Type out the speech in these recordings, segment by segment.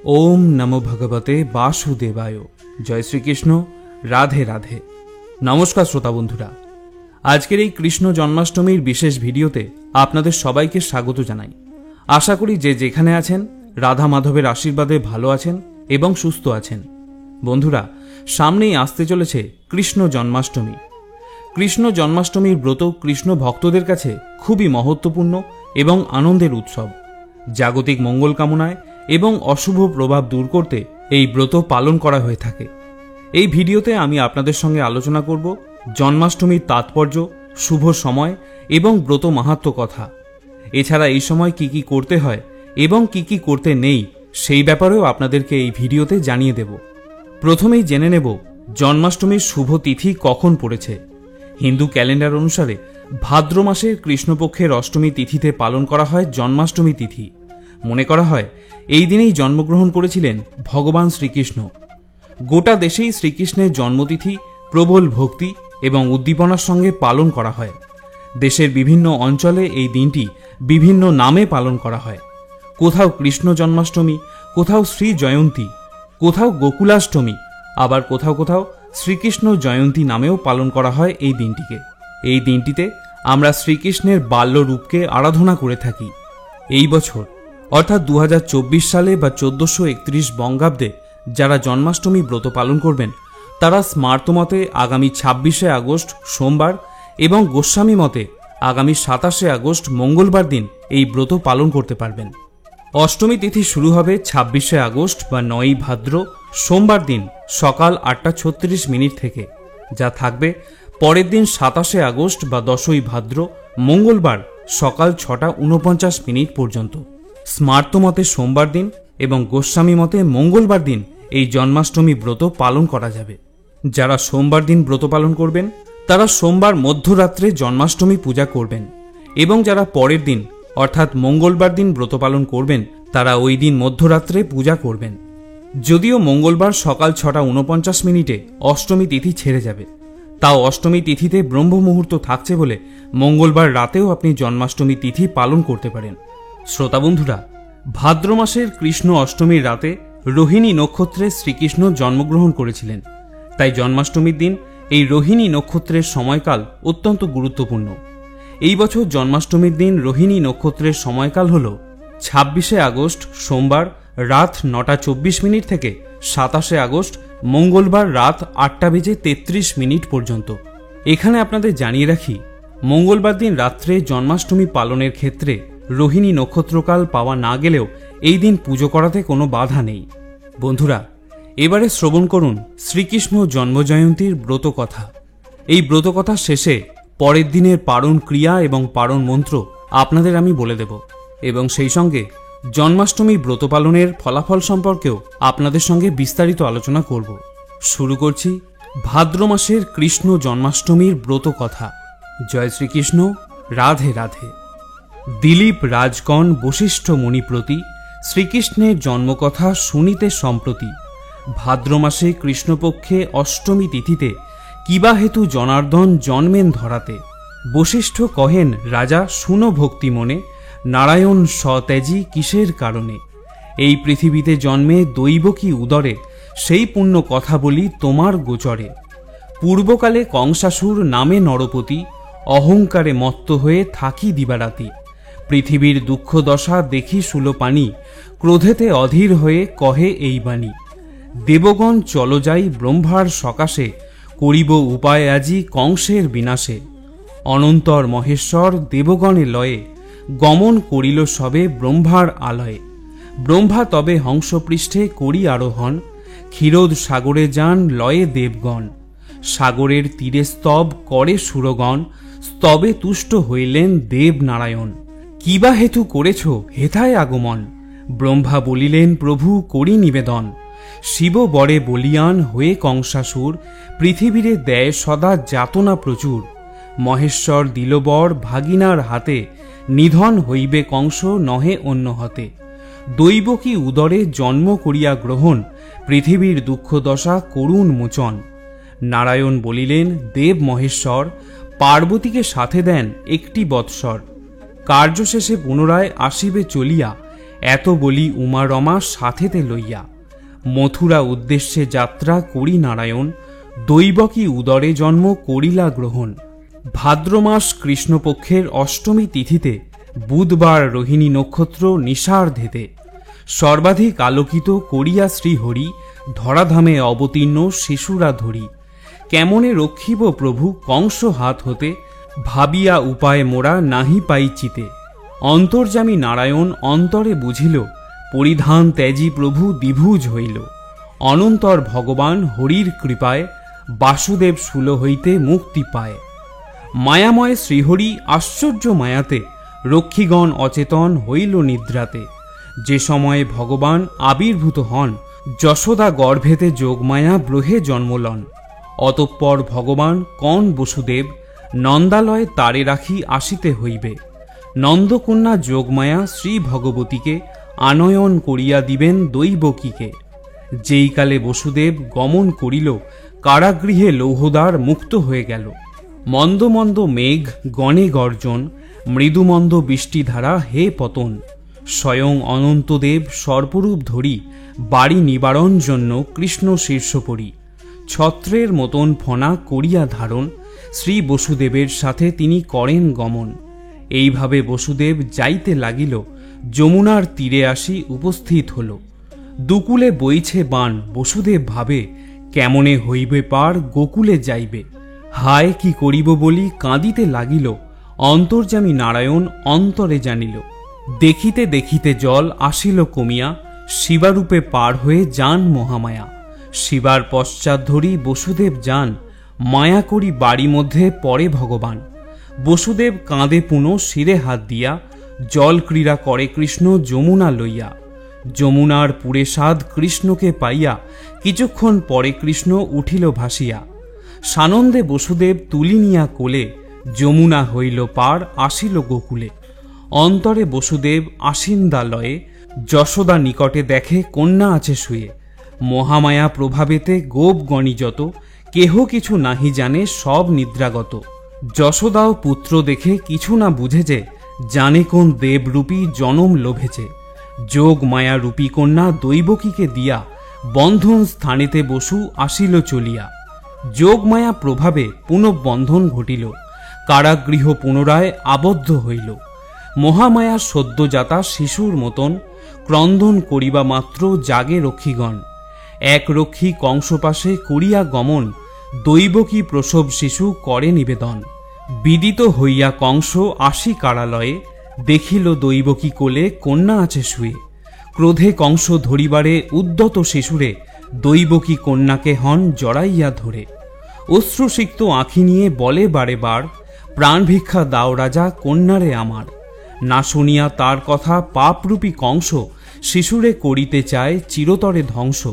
ओम नमो भगवते वासुदेवाय। जय श्रीकृष्ण। राधे राधे। नमस्कार श्रोता बंधुरा, आजकेर এই কৃষ্ণ জন্মাষ্টমীর বিশেষ ভিডিওতে আপনাদের সবাইকে স্বাগত জানাই। আশা করি যে যেখানে আছেন রাধা মাধবের আশীর্বাদে ভালো আছেন এবং সুস্থ আছেন। বন্ধুরা, সামনেই আসতে চলেছে কৃষ্ণ জন্মাষ্টমী। কৃষ্ণ জন্মাষ্টমীর ব্রত কৃষ্ণ ভক্তদের কাছে খুবই মহত্বপূর্ণ এবং আনন্দের উৎসব। জাগতিক মঙ্গল কামনায় এবং অশুভ প্রভাব দূর করতে এই ব্রত পালন করা হয়ে থাকে। এই ভিডিওতে আমি আপনাদের সঙ্গে আলোচনা করব জন্মাষ্টমীর তাৎপর্য, শুভ সময় এবং ব্রত মাহাত্ম্য কথা। এছাড়া এই সময় কি কি করতে হয় এবং কি কি করতে নেই সেই ব্যাপারেও আপনাদেরকে এই ভিডিওতে জানিয়ে দেব। প্রথমেই জেনে নেব জন্মাষ্টমীর শুভ তিথি কখন পড়েছে। হিন্দু ক্যালেন্ডার অনুসারে ভাদ্র মাসের কৃষ্ণপক্ষের অষ্টমী তিথিতে পালন করা হয় জন্মাষ্টমী তিথি। মনে করা হয় এই দিনেই জন্মগ্রহণ করেছিলেন ভগবান শ্রীকৃষ্ণ। গোটা দেশেই শ্রীকৃষ্ণের জন্মতিথি প্রবল ভক্তি এবং উদ্দীপনার সঙ্গে পালন করা হয়। দেশের বিভিন্ন অঞ্চলে এই দিনটি বিভিন্ন নামে পালন করা হয়। কোথাও কৃষ্ণ জন্মাষ্টমী, কোথাও শ্রী জয়ন্তী, কোথাও গোকুলাষ্টমী, আবার কোথাও কোথাও শ্রীকৃষ্ণ জয়ন্তী নামেও পালন করা হয় এই দিনটিকে। এই দিনটিতে আমরা শ্রীকৃষ্ণের বাল্যরূপকে আরাধনা করে থাকি। এই বছর অর্থাৎ 2024 সালে বা 1431 বঙ্গাব্দে যারা জন্মাষ্টমী ব্রত পালন করবেন তারা স্মার্ত মতে আগামী 26শে আগস্ট সোমবার এবং গোস্বামী মতে আগামী 27শে আগস্ট মঙ্গলবার দিন এই ব্রত পালন করতে পারবেন। অষ্টমী তিথি শুরু হবে 26শে আগস্ট বা 9ই ভাদ্র সোমবার দিন সকাল 8:36 থেকে, যা থাকবে পরের দিন 27শে আগস্ট বা 10ই ভাদ্র মঙ্গলবার সকাল 6:49 পর্যন্ত। স্মার্ত মতে সোমবার দিন এবং গোস্বামী মতে মঙ্গলবার দিন এই জন্মাষ্টমী ব্রত পালন করা যাবে। যারা সোমবার দিন ব্রত পালন করবেন তারা সোমবার মধ্যরাত্রে জন্মাষ্টমী পূজা করবেন এবং যারা পরের দিন অর্থাৎ মঙ্গলবার দিন ব্রত পালন করবেন তারা ওই দিন মধ্যরাত্রে পূজা করবেন। যদিও মঙ্গলবার সকাল 6:49 অষ্টমী তিথি ছেড়ে যাবে, তাও অষ্টমী তিথিতে ব্রহ্ম মুহূর্ত থাকছে বলে মঙ্গলবার রাতেও আপনি জন্মাষ্টমী তিথি পালন করতে পারেন। শ্রোতা বন্ধুরা, ভাদ্র মাসের কৃষ্ণ অষ্টমীর রাতে রোহিণী নক্ষত্রে শ্রীকৃষ্ণ জন্মগ্রহণ করেছিলেন। তাই জন্মাষ্টমীর দিন এই রোহিণী নক্ষত্রের সময়কাল অত্যন্ত গুরুত্বপূর্ণ। এই বছর জন্মাষ্টমীর দিন রোহিণী নক্ষত্রের সময়কাল হল 26শে আগস্ট সোমবার রাত 9:24 থেকে 27শে আগস্ট মঙ্গলবার রাত 8:33 পর্যন্ত। এখানে আপনাদের জানিয়ে রাখি, মঙ্গলবার দিন রাত্রে জন্মাষ্টমী পালনের ক্ষেত্রে রোহিণী নক্ষত্রকাল পাওয়া না গেলেও এই দিন পুজো করাতে কোনো বাধা নেই। বন্ধুরা, এবারে শ্রবণ করুন শ্রীকৃষ্ণ জন্মজয়ন্তীর ব্রত কথা। এই ব্রত কথা শেষে পরের দিনের পারণ ক্রিয়া এবং পারণ মন্ত্র আপনাদের আমি বলে দেব এবং সেই সঙ্গে জন্মাষ্টমী ব্রত পালনের ফলাফল সম্পর্কেও আপনাদের সঙ্গে বিস্তারিত আলোচনা করব। শুরু করছি ভাদ্র মাসের কৃষ্ণ জন্মাষ্টমীর ব্রত কথা। জয় শ্রীকৃষ্ণ। রাধে রাধে। দিলীপ রাজগণ বশিষ্ঠ মুনিপ্রতি শ্রীকৃষ্ণের জন্মকথা শুনিতে সম্প্রতি। ভাদ্র মাসে কৃষ্ণপক্ষে অষ্টমী তিথিতে কিবা হেতু জনার্দন জন্মেন ধরাতে। বশিষ্ঠ কহেন রাজা শুনো ভক্তি মনে, নারায়ণ সতেজি কিসের কারণে। এই পৃথিবীতে জন্মে দৈব কি উদরে, সেই পুণ্য কথা বলি তোমার গোচরে। পূর্বকালে কংসাসুর নামে নরপতি, অহংকারে মত্ত হয়ে থাকি দিবারাতি। পৃথিবীর দুঃখ দশা দেখি সুলোপানি, ক্রোধেতে অধীর হয়ে কহে এই বাণী। দেবগণ চলো যাই ব্রহ্মার সকাশে, করিব উপায় আজি কংসের বিনাশে। অনন্তর মহেশ্বর দেবগণে লয়ে, গমন করিল সবে ব্রহ্মার আলয়ে। ব্রহ্মা তবে হংসপৃষ্ঠে করি আরোহণ, ক্ষীরোদ সাগরে যান লয়ে দেবগণ। সাগরের তীরে স্তব করে সুরগণ, স্তবে তুষ্ট হইলেন দেব নারায়ণ। কিবা হেতু করেছ হেথায় আগমন, ব্রহ্মা বলিলেন প্রভু করি নিবেদন। শিব বরে বলিয়ান হয়ে কংসাসুর, পৃথিবীরে দেয় সদা যাতনা প্রচুর। মহেশ্বর দিল বর ভাগিনার হাতে, নিধন হইবে কংস নহে অন্য হতে। দৈব কি উদরে জন্ম করিয়া গ্রহণ, পৃথিবীর দুঃখ দশা করুণ মোচন। নারায়ণ বলিলেন দেব মহেশ্বর, পার্বতীকে সাথে দেন একটি বৎসর। কার্য শেষে পুনরায় আসিবে চলিয়া, এত বলি উমা রমা সাথেতে লইয়া। মথুরা উদ্দেশ্যে যাত্রা করি নারায়ণ, দৈবকী উদরে জন্ম করিলা গ্রহণ। ভাদ্রমাস কৃষ্ণপক্ষের অষ্টমী তিথিতে বুধবার রোহিণী নক্ষত্র নিশার্ধেতে সর্বাধিক আলোকিত করিয়া শ্রীহরি, ধরাধামে অবতীর্ণ শিশুরা ধরি। কেমনে রক্ষিব প্রভু কংস হাত হতে, ভাবিয়া উপায় মোরা নাহি পাই চিতে। অন্তর্যামী নারায়ণ অন্তরে বুঝিল, পরিধান ত্যাজি প্রভু দ্বিভুজ হইল। অনন্তর ভগবান হরির কৃপায়, বাসুদেব শূল হইতে মুক্তি পায়। মায়াময় শ্রীহরি আশ্চর্য মায়াতে, রক্ষীগণ অচেতন হইল নিদ্রাতে। যে সময়ে ভগবান আবির্ভূত হন, যশোদা গর্ভেতে যোগমায়া ব্রহে জন্মলন। অতঃপর ভগবান কন বসুদেব, নন্দালয়ে তারে রাখি আসিতে হইবে। নন্দকন্যা যোগমায়া শ্রী ভগবতীকে, আনয়ন করিয়া দিবেন দৈবকীকে। যেই কালে বসুদেব গমন করিল, কারাগৃহে লৌহদ্বার মুক্ত হয়ে গেল। মন্দ মন্দ মেঘ গণে গর্জন, মৃদুমন্দ বৃষ্টিধারা হে পতন। স্বয়ং অনন্তদেব সর্পরূপ ধরি, বাড়ি নিবারণ জন্য কৃষ্ণ শীর্ষপরি। ছত্রের মতন ফণা করিয়া ধারণ, শ্রী বসুদেবের সাথে তিনি করেন গমন। এইভাবে বসুদেব যাইতে লাগিল, যমুনার তীরে আসি উপস্থিত হল। দুকুলে বইছে বাণ, বসুদেব ভাবে, কেমনে হইবে পার গোকুলে যাইবে। হায় কি করিব বলি কাঁদিতে লাগিল, অন্তর্যামী নারায়ণ অন্তরে জানিল। দেখিতে দেখিতে জল আসিল কমিয়া, শিবারূপে পার হয়ে যান মহামায়া। শিবার পশ্চাৎ ধরি বসুদেব যান, মায়া করি বাড়ি মধ্যে পড়ে ভগবান। বসুদেব কাঁদে পুনঃ শিরে হাত দিয়া, জল ক্রীড়া করে কৃষ্ণ যমুনা লইয়া। যমুনার পুরে সাধ কৃষ্ণকে পাইয়া, কিছুক্ষণ পরে কৃষ্ণ উঠিল ভাসিয়া। সানন্দে বসুদেব তুলি নিয়া কোলে, যমুনা হইল পার আসিল গোকুলে। অন্তরে বসুদেব আসিন্দালয়ে, যশোদা নিকটে দেখে কন্যা আছে শুয়ে। মহামায়া প্রভাবেতে গোপগণী যত, কেহ কিছু নাহি জানে সব নিদ্রাগত। যশোদাও পুত্র দেখে কিছু না বুঝে যে, জানে কোন দেবরূপী জনম লোভেছে। যোগ মায়া রূপী কন্যা দৈবকীকে দিয়া, বন্ধন স্থানেতে বসু আসিল চলিয়া। যোগমায়া প্রভাবে পুনঃবন্ধন ঘটিল, কারাগৃহ পুনরায় আবদ্ধ হইল। মহামায়া সদ্যজাতা শিশুর মতন, ক্রন্দন করিবা মাত্র জাগে রক্ষীগণ। এক রক্ষী কংসপাশে করিয়া গমন, দৈবকী প্রসব শিশু করে নিবেদন। বিদিত হইয়া কংস আসি কারালয়ে, দেখিল দৈবকী কোলে কন্যা আছে শুয়ে। ক্রোধে কংস ধরিবারে উদ্যত শিশুরে, দৈবকী কন্যাকে হন জড়াইয়া ধরে। অশ্রুসিক্ত আঁখি নিয়ে বলে বারে বার, প্রাণ ভিক্ষা দাও রাজা কন্যারে আমার। না শুনিয়া তার কথা পাপরূপী কংস, শিশুরে করিতে চায় চিরতরে ধ্বংস।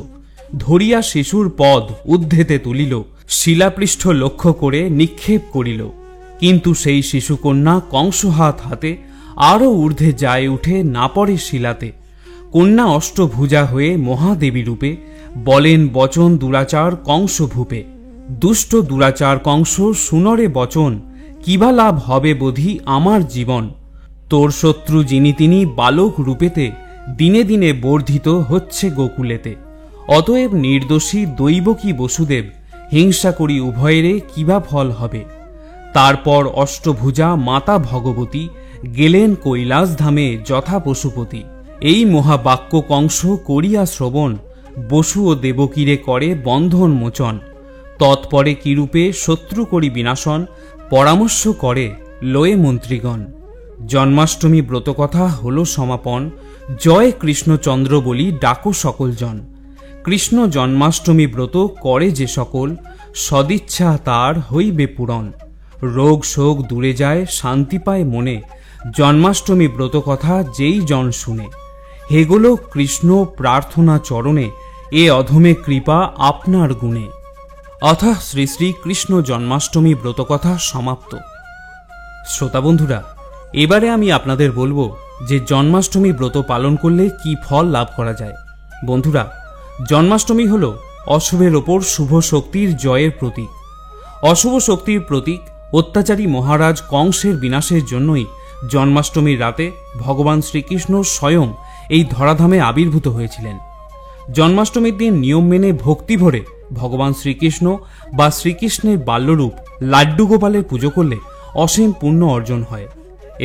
ধরিয়া শিশুর পদ ঊর্ধ্বেতে তুলিল, শিলাপৃষ্ঠ লক্ষ্য করে নিক্ষেপ করিল। কিন্তু সেই শিশুকন্যা কংস হাত হাতে, আরও ঊর্ধ্বে যায় উঠে না পড়ে শিলাতে। কন্যা অষ্টভুজা হয়ে মহাদেবী রূপে, বলেন বচন দুরাচার কংস ভূপে। দুষ্ট দুরাচার কংস শুনরে বচন, কিবা লাভ হবে বোধি আমার জীবন। তোর শত্রু যিনি তিনি বালক রূপেতে, দিনে দিনে বর্ধিত হচ্ছে গোকুলেতে। অতএব নির্দোষী দৈবকী বসুদেব, হিংসা করি উভয়েরে কিবা ফল হবে। তারপর অষ্টভুজা মাতা ভগবতী, গেলেন কৈলাস ধামে যথা পশুপতি। এই মহাবাক্য কংস করিয়া শ্রবণ, বসু ও দেবকীরে করে বন্ধন মোচন। তৎপরে কিরূপে শত্রু করি বিনাশন, পরামর্শ করে লয়ে মন্ত্রীগণ। জন্মাষ্টমী ব্রতকথা হল সমাপন, জয় কৃষ্ণচন্দ্র বলি ডাকো সকল জন। কৃষ্ণ জন্মাষ্টমী ব্রত করে যে সকল, সদিচ্ছা তার হইবে পূরণ। রোগ শোক দূরে যায় শান্তি পায় মনে, জন্মাষ্টমী ব্রত কথা যেই জন শুনে। হেগোলো কৃষ্ণ প্রার্থনা চরণে, এ অধমে কৃপা আপনার গুণে। অথা শ্রী শ্রী কৃষ্ণ জন্মাষ্টমী ব্রতকথা সমাপ্ত। শ্রোতা বন্ধুরা, এবারে আমি আপনাদের বলবো যে জন্মাষ্টমী ব্রত পালন করলে কি ফল লাভ করা যায়। বন্ধুরা, জন্মাষ্টমী হল অশুভের ওপর শুভ শক্তির জয়ের প্রতীক। অশুভ শক্তির প্রতীক অত্যাচারী মহারাজ কংসের বিনাশের জন্যই জন্মাষ্টমীর রাতে ভগবান শ্রীকৃষ্ণ স্বয়ং এই ধরাধামে আবির্ভূত হয়েছিলেন। জন্মাষ্টমীর দিন নিয়ম মেনে ভক্তি ভরে ভগবান শ্রীকৃষ্ণ বা শ্রীকৃষ্ণের বাল্যরূপ লাড্ডু গোপালের পুজো করলে অসীম পুণ্য অর্জন হয়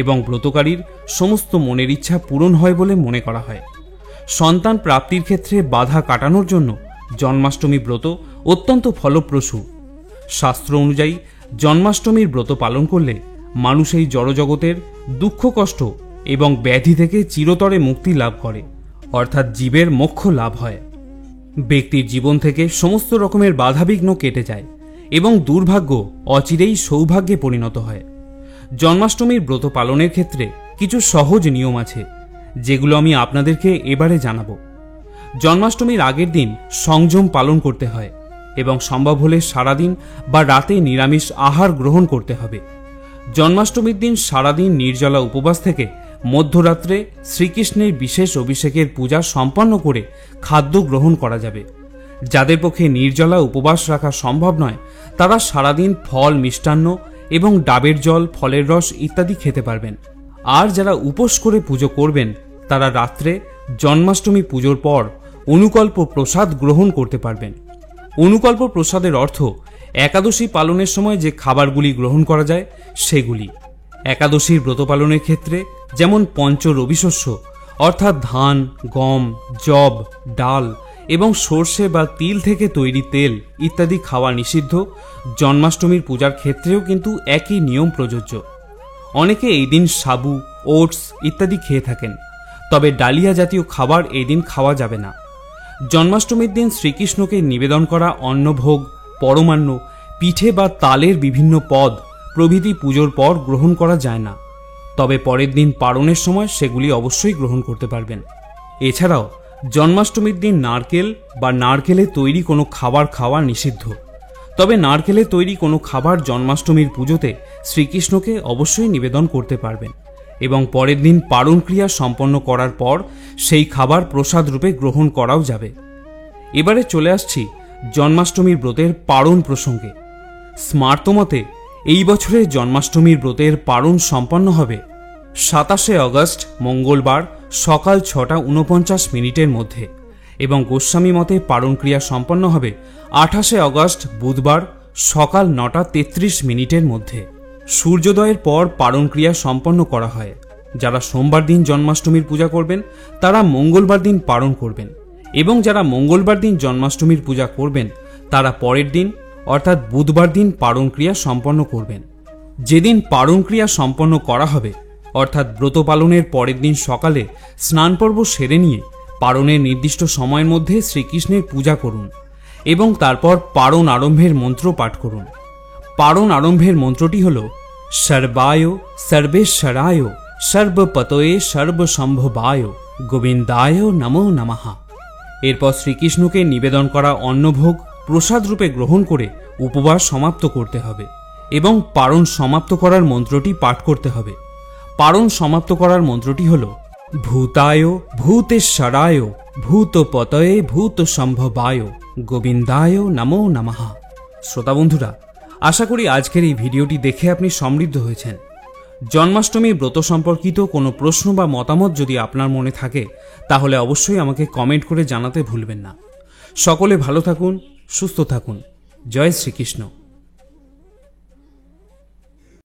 এবং ব্রতকারীর সমস্ত মনের ইচ্ছা পূরণ হয় বলে মনে করা হয়। সন্তান প্রাপ্তির ক্ষেত্রে বাধা কাটানোর জন্য জন্মাষ্টমী ব্রত অত্যন্ত ফলপ্রসূ। শাস্ত্র অনুযায়ী জন্মাষ্টমীর ব্রত পালন করলে মানুষ এই জড়জগতের দুঃখ কষ্ট এবং ব্যাধি থেকে চিরতরে মুক্তি লাভ করে, অর্থাৎ জীবের মোক্ষ লাভ হয়। ব্যক্তির জীবন থেকে সমস্ত রকমের বাধাবিঘ্ন কেটে যায় এবং দুর্ভাগ্য অচিরেই সৌভাগ্যে পরিণত হয়। জন্মাষ্টমীর ব্রত পালনের ক্ষেত্রে কিছু সহজ নিয়ম আছে, যেগুলো আমি আপনাদেরকে এবারে জানাবো। জন্মাষ্টমীর আগের দিন সংযম পালন করতে হয় এবং সম্ভব হলে সারাদিন বা রাতে নিরামিষ আহার গ্রহণ করতে হবে। জন্মাষ্টমীর দিন সারাদিন নির্জলা উপবাস থেকে মধ্যরাত্রে শ্রীকৃষ্ণের বিশেষ অভিষেকের পূজা সম্পন্ন করে খাদ্য গ্রহণ করা যাবে। যাদের পক্ষে নির্জলা উপবাস রাখা সম্ভব নয়, তারা সারাদিন ফল, মিষ্টান্ন এবং ডাবের জল, ফলের রস ইত্যাদি খেতে পারবেন। আর যারা উপোস করে পুজো করবেন, তারা রাত্রে জন্মাষ্টমী পুজোর পর অনুকল্প প্রসাদ গ্রহণ করতে পারবেন। অনুকল্প প্রসাদের অর্থ একাদশী পালনের সময় যে খাবারগুলি গ্রহণ করা যায় সেগুলি। একাদশীর ব্রত পালনের ক্ষেত্রে যেমন পঞ্চ রবিশস্য অর্থাৎ ধান, গম, যব, ডাল এবং সর্ষে বা তিল থেকে তৈরি তেল ইত্যাদি খাওয়া নিষিদ্ধ, জন্মাষ্টমীর পূজার ক্ষেত্রেও কিন্তু একই নিয়ম প্রযোজ্য। অনেকে এই দিন সাবু, ওটস ইত্যাদি খেয়ে থাকেন, তবে ডালিয়া জাতীয় খাবার এই দিন খাওয়া যাবে না। জন্মাষ্টমীর দিন শ্রীকৃষ্ণকে নিবেদন করা অন্নভোগ, পরমান্ন, পিঠে বা তালের বিভিন্ন পদ প্রভৃতি পুজোর পর গ্রহণ করা যায় না, তবে পরের দিন পারণের সময় সেগুলি অবশ্যই গ্রহণ করতে পারবেন। এছাড়াও জন্মাষ্টমীর দিন নারকেল বা নারকেলে তৈরি কোনো খাবার খাওয়া নিষিদ্ধ, তবে নারকেলে তৈরি কোনো খাবার জন্মাষ্টমীর পুজোতে শ্রীকৃষ্ণকে অবশ্যই নিবেদন করতে পারবেন এবং পরের দিন পারণ ক্রিয়া সম্পন্ন করার পর সেই খাবার প্রসাদ রূপে গ্রহণ করাও যাবে। এবারে চলে আসছি জন্মাষ্টমীর ব্রতের পারণ প্রসঙ্গে। স্মার্তমতে এই বছরের জন্মাষ্টমীর ব্রতের পারণ সম্পন্ন হবে 27 আগস্ট মঙ্গলবার সকাল 6:49 মধ্যে এবং গোস্বামী মতে পারণ ক্রিয়া সম্পন্ন হবে 28 আগস্ট বুধবার সকাল 9:33 মধ্যে। সূর্যোদয়ের পর পারণ ক্রিয়া সম্পন্ন করা হয়। যারা সোমবার দিন জন্মাষ্টমীর পূজা করবেন তারা মঙ্গলবার দিন পারণ করবেন এবং যারা মঙ্গলবার দিন জন্মাষ্টমীর পূজা করবেন তারা পরের দিন অর্থাৎ বুধবার দিন পারণ ক্রিয়া সম্পন্ন করবেন। যেদিন পারণ ক্রিয়া সম্পন্ন করা হবে অর্থাৎ ব্রত পালনের পরের দিন সকালে স্নান পর্ব সেরে নিয়ে পারণের নির্দিষ্ট সময়ের মধ্যে শ্রীকৃষ্ণের পূজা করুন এবং তারপর পারণ আরম্ভের মন্ত্র পাঠ করুন। পারণ আরম্ভের মন্ত্রটি হল সর্বায় সর্বেশ্বরায় সর্বপতয়ে সর্বসম্ভবায় গোবিন্দায় নমো নমঃ। এরপর শ্রীকৃষ্ণকে নিবেদন করা অন্নভোগ প্রসাদ রূপে গ্রহণ করে উপবাস সমাপ্ত করতে হবে এবং পারণ সমাপ্ত করার মন্ত্রটি পাঠ করতে হবে। পারণ সমাপ্ত করার মন্ত্রটি হল ভূতায় ভূতেশ্বরায় ভূতপতয়ে ভূতসম্ভবায় গোবিন্দায় নমো নমঃ। শ্রোতা বন্ধুরা, আশা করি আজকের এই ভিডিওটি দেখে আপনি সমৃদ্ধ হয়েছেন। জন্মাষ্টমীর ব্রত সম্পর্কিত কোনো প্রশ্ন বা মতামত যদি আপনার মনে থাকে তাহলে অবশ্যই আমাকে কমেন্ট করে জানাতে ভুলবেন না। সকলে ভালো থাকুন, সুস্থ থাকুন। জয় শ্রীকৃষ্ণ।